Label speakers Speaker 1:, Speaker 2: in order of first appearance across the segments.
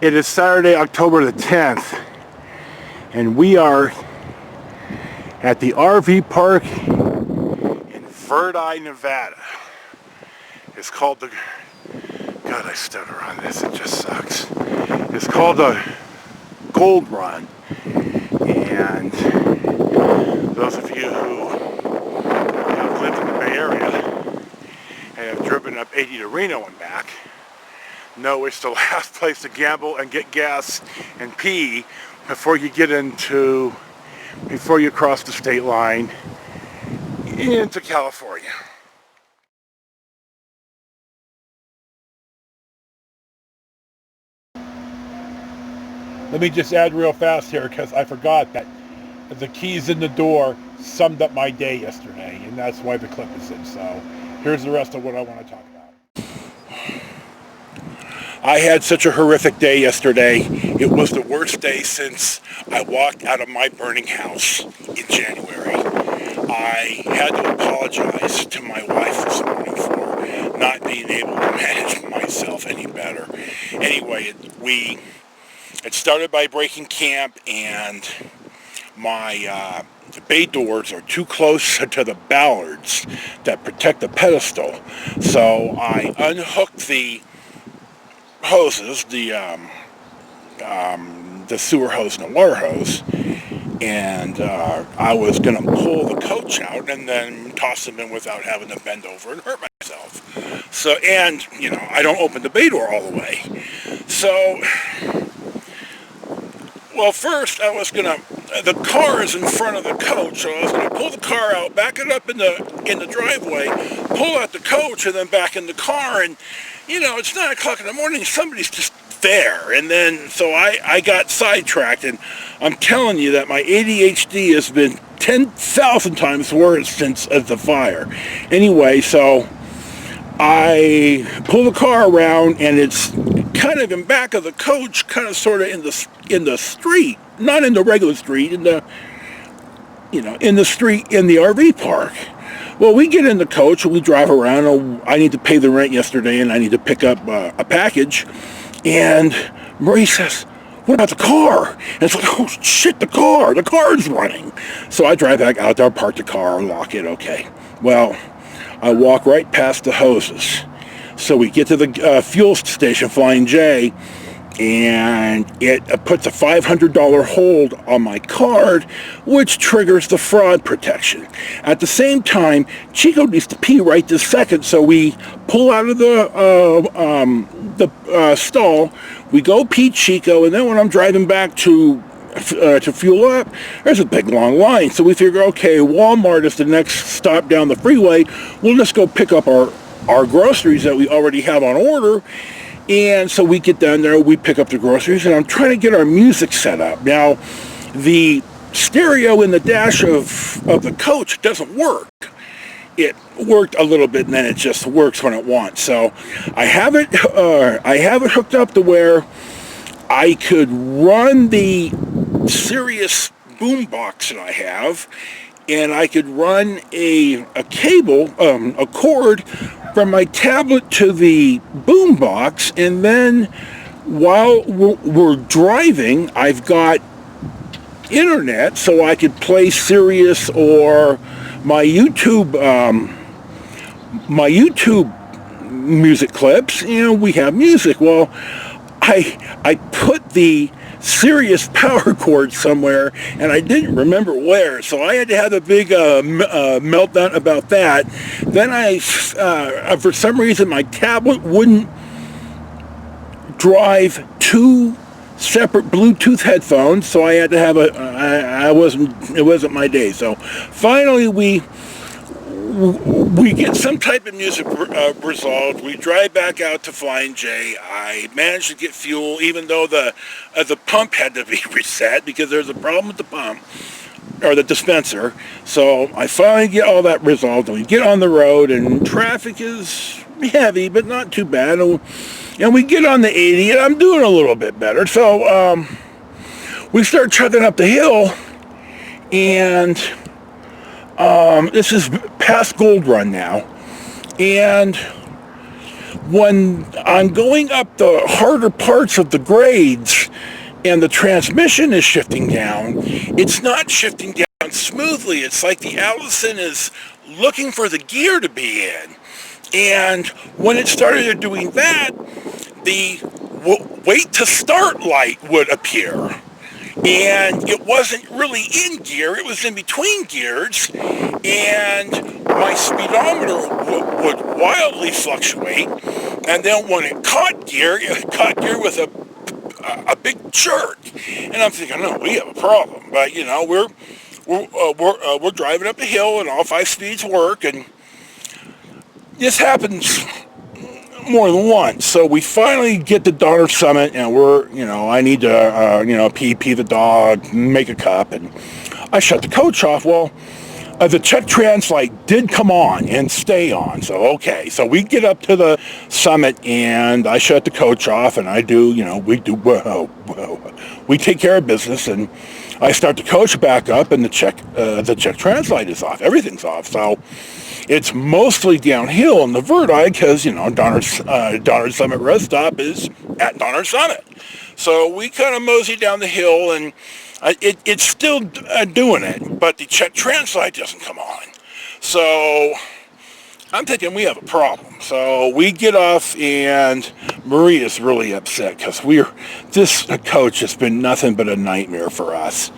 Speaker 1: It is Saturday, October the 10th, and we are at the RV park in Verdi, Nevada. It's called the... God, I stutter on this, it just sucks. It's called the Gold Run, and those of you who have lived in the Bay Area and have driven up 80 to Reno and back know it's the last place to gamble and get gas and pee before you cross the state line into California. Let me just add real fast here because I forgot that the keys in the door summed up my day yesterday, and that's why the clip is in. So here's the rest of what I want to talk about. I had such a horrific day yesterday. It was the worst day since I walked out of my burning house in January. I had to apologize to my wife this morning for not being able to manage myself any better. Anyway, it started by breaking camp, and my bay doors are too close to the ballards that protect the pedestal. So I unhooked the hoses, the sewer hose and the water hose, and I was going to pull the coach out and then toss them in without having to bend over and hurt myself. So, and, you know, I don't open the bay door all the way. So, well, first I was going to, the car is in front of the coach, so I was going to pull the car out, back it up in the driveway, pull out the coach, and then back in the car, and you know, it's 9 o'clock in the morning, somebody's just there. And then, so I got sidetracked, and I'm telling you that my ADHD has been 10,000 times worse since the fire. Anyway, so I pull the car around, and it's kind of in back of the coach, kind of sort of in the street, not in the regular street, in the street in the RV park. Well, we get in the coach and we drive around. Oh, I need to pay the rent yesterday, and I need to pick up a package. And Marie says, "What about the car?" And it's like, oh shit, the car is running. So I drive back out there, park the car, lock it, okay. Well, I walk right past the hoses. So we get to the fuel station, Flying J, and it puts a $500 hold on my card, which triggers the fraud protection. At the same time, Chico needs to pee right this second, so we pull out of the stall, we go pee Chico, and then when I'm driving back to fuel up, there's a big long line. So we figure, okay, Walmart is the next stop down the freeway. We'll just go pick up our groceries that we already have on order. And so we get down there, we pick up the groceries, and I'm trying to get our music set up. Now, the stereo in the dash of the coach doesn't work. It worked a little bit, and then it just works when it wants. So I have it hooked up to where I could run the Sirius boombox that I have, and I could run a cable, a cord from my tablet to the boombox, and then while we're driving, I've got internet, so I could play Sirius or my YouTube music clips. You know, we have music. Well, I put the Sirius power cord somewhere, and I didn't remember where, so I had to have a big meltdown about that. Then for some reason, my tablet wouldn't drive two separate Bluetooth headphones, so I had to have it wasn't my day. So finally, we get some type of music resolved. We drive back out to Flying J. I managed to get fuel, even though the pump had to be reset because there's a problem with the pump or the dispenser. So I finally get all that resolved, and we get on the road, and traffic is heavy, but not too bad. And we get on the 80, and I'm doing a little bit better. So we start chugging up the hill, and this is past Gold Run now, and when I'm going up the harder parts of the grades and the transmission is shifting down, it's not shifting down smoothly. It's like the Allison is looking for the gear to be in. And when it started doing that, the wait to start light would appear. And it wasn't really in gear, it was in between gears, and my speedometer would wildly fluctuate, and then when it caught gear with a big jerk, and I'm thinking, no, we have a problem. But you know, we're driving up the hill, and all 5 speeds work, and this happens more than once. So we finally get to Donner Summit, and I need to, pee the dog, make a cup, and I shut the coach off. Well, the check trans light did come on and stay on. So, okay. So we get up to the summit, and I shut the coach off, and we take care of business, and I start the coach back up, and the check trans light is off. Everything's off. So it's mostly downhill in the Verdi because, Donner Summit rest stop is at Donner Summit. So we kind of mosey down the hill, and it's still doing it, but the check trans light doesn't come on. So I'm thinking we have a problem. So we get off, and Marie is really upset because this coach has been nothing but a nightmare for us.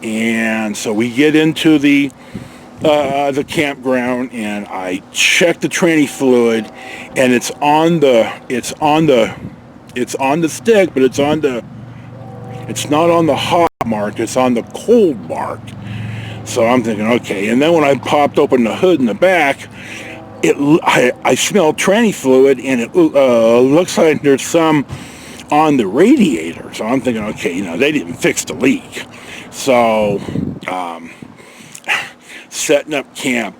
Speaker 1: And so we get into the campground, and I check the tranny fluid, and it's on the stick, but it's not on the hot mark, it's on the cold mark. So I'm thinking, okay. And then when I popped open the hood in the back, I smell tranny fluid, and it looks like there's some on the radiator. So I'm thinking, okay, they didn't fix the leak. So setting up camp,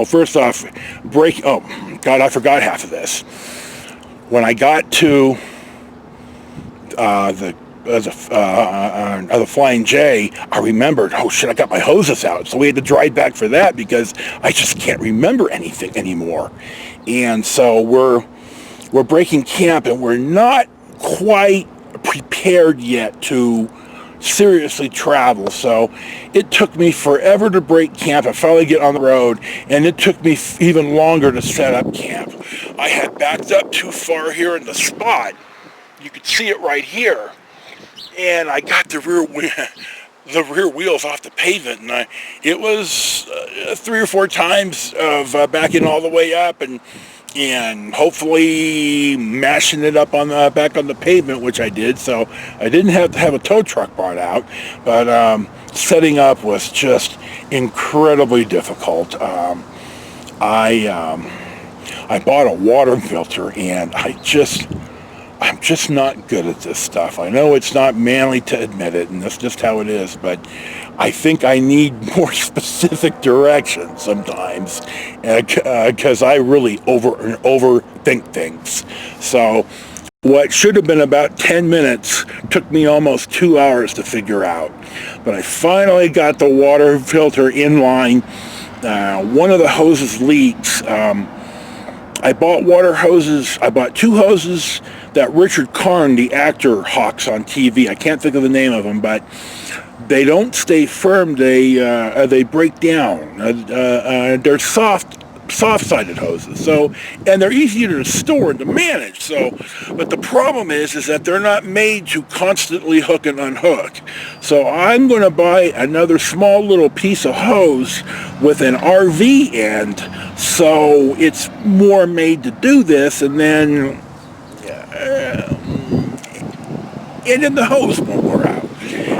Speaker 1: first off, oh God, I forgot half of this. When I got to the Flying J, I remembered, oh shit, I got my hoses out. So we had to drive back for that because I just can't remember anything anymore. And so we're breaking camp, and we're not quite prepared yet to seriously travel. So it took me forever to break camp. I finally get on the road, and it took me even longer to set up camp. I had backed up too far here in the spot. You could see it right here. And I got the rear wheels off the pavement, and it was 3 or 4 times of backing all the way up and hopefully mashing it up back on the pavement, which I did. So I didn't have to have a tow truck brought out, but setting up was just incredibly difficult. I bought a water filter, and I'm just not good at this stuff. I know it's not manly to admit it, and that's just how it is, but I think I need more specific directions sometimes, because I really overthink things. So what should have been about 10 minutes took me almost 2 hours to figure out. But I finally got the water filter in line. One of the hoses leaks. I bought water hoses. I bought 2 hoses that Richard Karn, the actor, hawks on TV. I can't think of the name of them, but they don't stay firm. They break down. They're soft-sided hoses. So, and they're easier to store and to manage. So, but the problem is that they're not made to constantly hook and unhook. So I'm going to buy another small little piece of hose with an RV end. So it's more made to do this, and then the hose won't wear out.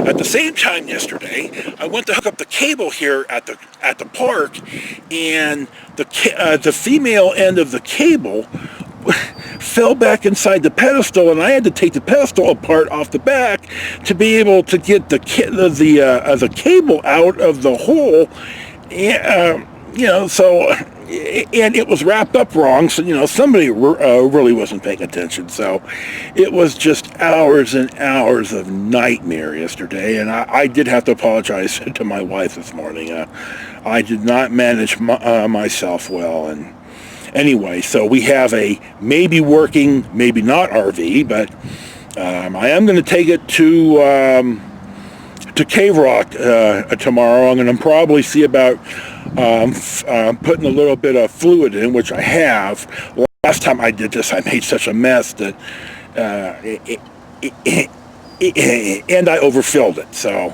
Speaker 1: At the same time yesterday, I went to hook up the cable here at the park, and the female end of the cable fell back inside the pedestal, and I had to take the pedestal apart off the back to be able to get the cable out of the hole. And it was wrapped up wrong, so somebody really wasn't paying attention. So it was just hours and hours of nightmare yesterday, and I did have to apologize to my wife this morning. I did not manage myself well, and Anyway, so we have a maybe working, maybe not RV, but I am going to take it to Cave Rock tomorrow. I'm going to probably see about putting a little bit of fluid in, which I have. Last time I did this, I made such a mess that and I overfilled it. So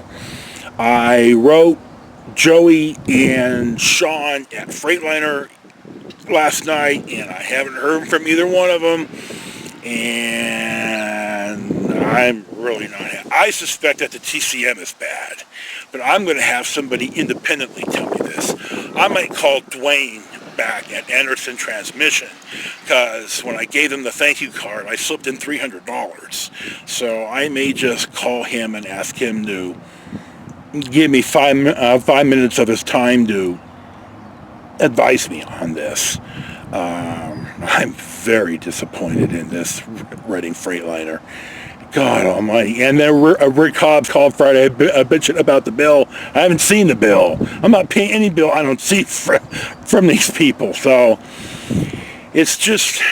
Speaker 1: I wrote Joey and Sean at Freightliner last night, and I haven't heard from either one of them, and I'm really not happy. I suspect that the TCM is bad, but I'm going to have somebody independently tell me this. I might call Dwayne back at Anderson Transmission, because when I gave them the thank you card, I slipped in $300. So I may just call him and ask him to give me 5 minutes of his time to advise me on this. I'm very disappointed in this Reading Freightliner. God almighty. And then Rick Hobbs called Friday bitching about the bill. I haven't seen the bill. I'm not paying any bill I don't see from these people. So it's just,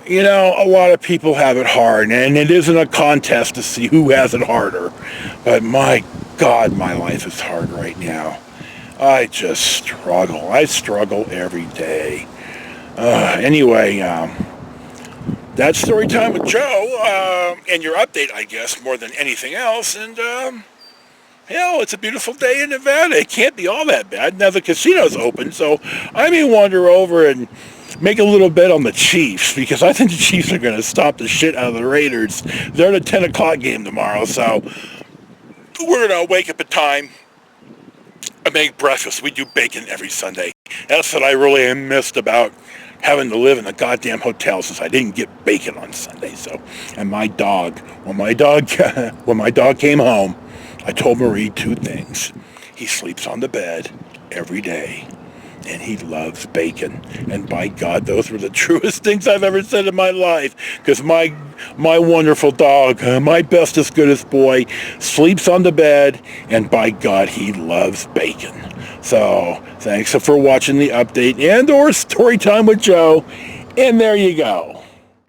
Speaker 1: you know, a lot of people have it hard, and it isn't a contest to see who has it harder. But my God, my life is hard right now. I just struggle. I struggle every day. Anyway, that's story time with Joe, and your update, I guess, more than anything else. And, hell, it's a beautiful day in Nevada. It can't be all that bad. Now the casino's open, so I may wander over and make a little bet on the Chiefs, because I think the Chiefs are going to stop the shit out of the Raiders. They're in a 10 o'clock game tomorrow, so we're going to wake up at time and make breakfast. We do bacon every Sunday. That's what I really missed about having to live in a goddamn hotel, since I didn't get bacon on Sunday. So, and my dog, when my dog came home, I told Marie 2 things. He sleeps on the bed every day, and he loves bacon. And by God, those were the truest things I've ever said in my life, because my wonderful dog, my bestest, goodest boy, sleeps on the bed, and by God, he loves bacon. So thanks for watching the update and or story time with Joe, and there you go.